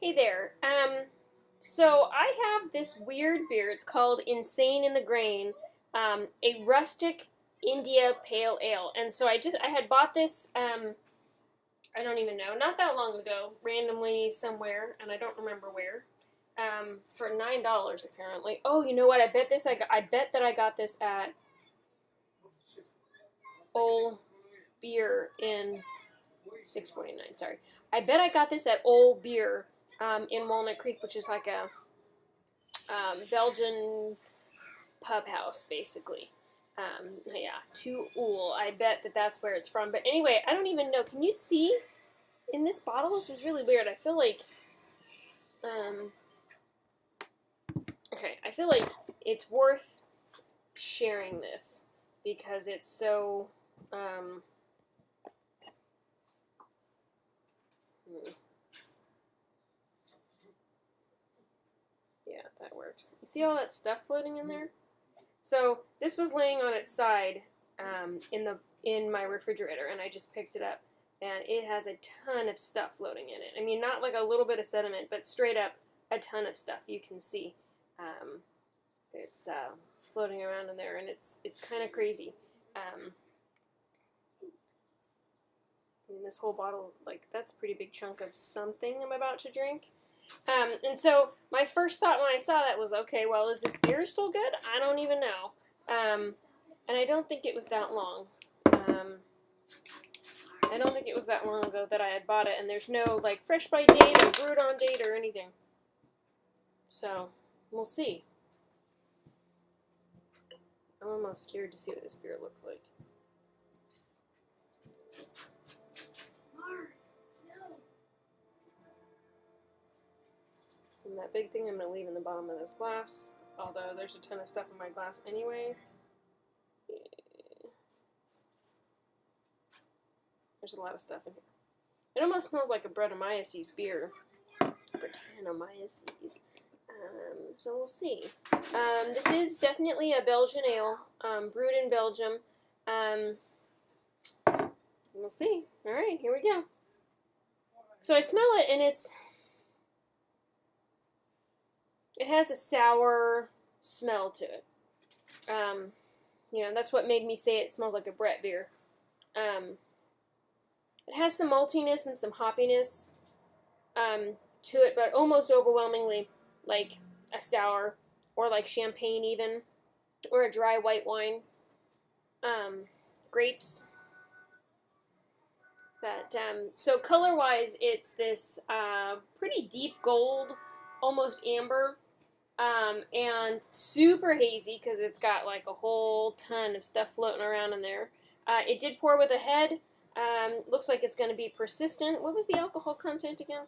Hey there. So I have this weird beer. It's called Insane in the Grain, a rustic India Pale Ale. And so I had bought this. I don't even know, not that long ago, randomly somewhere, and I don't remember where. For $9 apparently. Oh, you know what? I bet that I got this at Old Beer in 649. Sorry, I bet I got this at Old Beer in Walnut Creek, which is like a Belgian pub house, basically. Yeah, to Ool. I bet that that's where it's from. But anyway, I don't even know. Can you see in this bottle? This is really weird. I feel like, okay, I feel like it's worth sharing this because it's so, yeah, that works. You see all that stuff floating in there? So this was laying on its side in my refrigerator, and I just picked it up, and it has a ton of stuff floating in it. I mean, not like a little bit of sediment, but straight up a ton of stuff. You can see it's floating around in there, and it's kind of crazy. I mean, this whole bottle, like, that's a pretty big chunk of something I'm about to drink. And so my first thought when I saw that was, okay, well, is this beer still good? I don't even know. And I don't think it was that long. I don't think it was that long ago that I had bought it, and there's no, like, fresh by date or brewed on date or anything. So, we'll see. I'm almost scared to see what this beer looks like. And that big thing I'm going to leave in the bottom of this glass, although there's a ton of stuff in my glass anyway. There's a lot of stuff in here. It almost smells like a Brettanomyces beer. Brettanomyces. So we'll see. This is definitely a Belgian ale, brewed in Belgium. We'll see. All right, here we go. So I smell it, and it has a sour smell to it. That's what made me say it smells like a Brett beer. It has some maltiness and some hoppiness to it, but almost overwhelmingly like a sour, or like champagne even, or a dry white wine. Grapes. But, so color-wise, it's this pretty deep gold, almost amber, and super hazy because it's got like a whole ton of stuff floating around in there. It did pour with a head. Looks like it's going to be persistent. What was the alcohol content again?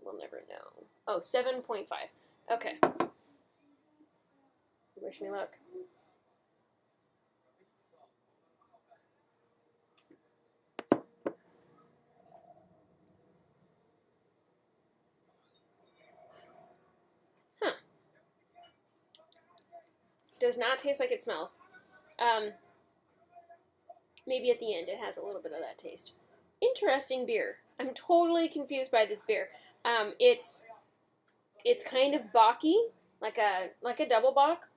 We'll never know. Oh, 7.5. Okay. Wish me luck. Huh. Does not taste like it smells. Maybe at the end it has a little bit of that taste. Interesting beer. I'm totally confused by this beer. It's kind of bocky, like a double bock.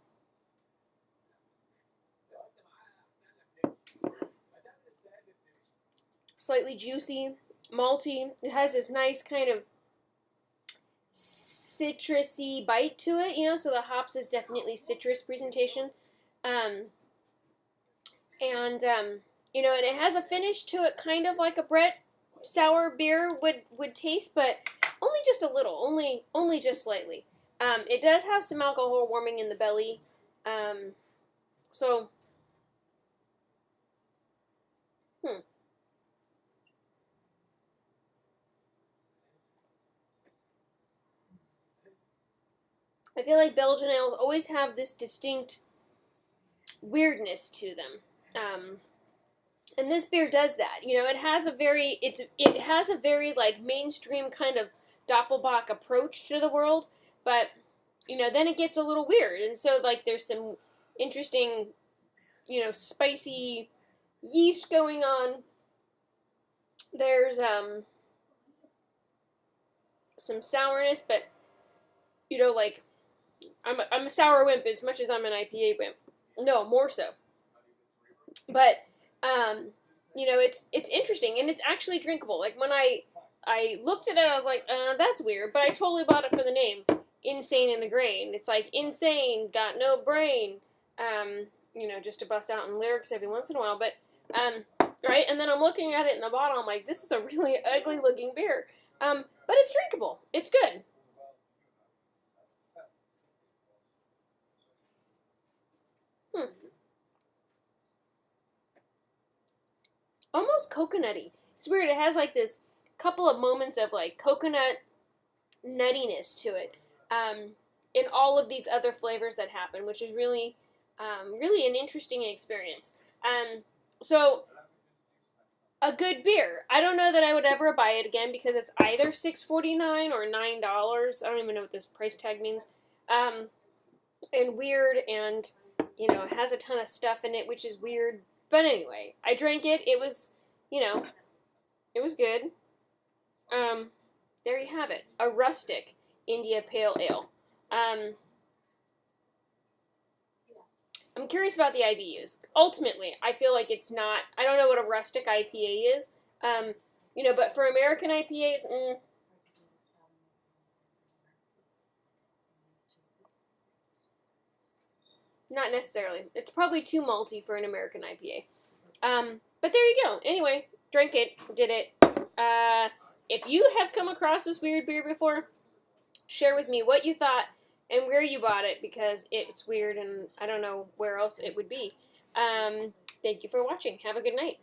Slightly juicy, malty. It has this nice kind of citrusy bite to it, so the hops is definitely citrus presentation. And it has a finish to it, kind of like a Brett sour beer would taste, but only just a little, only just slightly. It does have some alcohol warming in the belly, so, I feel like Belgian ales always have this distinct weirdness to them. And this beer does that. It has a very like mainstream kind of Doppelbock approach to the world, but then it gets a little weird. And so like there's some interesting, spicy yeast going on. There's some sourness, but like I'm a sour wimp as much as I'm an IPA wimp. No, more so. But it's interesting and it's actually drinkable. Like when I looked at it, I was like, that's weird. But I totally bought it for the name, Insane in the Grain. It's like insane, got no brain. Just to bust out in lyrics every once in a while. But right, and then I'm looking at it in the bottle. I'm like, this is a really ugly looking beer. But it's drinkable. It's good. Hmm. Almost coconutty. It's weird. It has like this couple of moments of like coconut nuttiness to it, in all of these other flavors that happen, which is really, really an interesting experience. So a good beer. I don't know that I would ever buy it again because it's either $6.49 or $9. I don't even know what this price tag means. And weird, and it has a ton of stuff in it, which is weird. But anyway, I drank it. It was, it was good. There you have it, a rustic India Pale Ale. Um, I'm curious about the IBUs. Ultimately, I feel like it's not. I don't know what a rustic IPA is. But for American IPAs, not necessarily. It's probably too malty for an American IPA. But there you go. Anyway, drank it, did it. If you have come across this weird beer before, share with me what you thought and where you bought it because it's weird and I don't know where else it would be. Thank you for watching. Have a good night.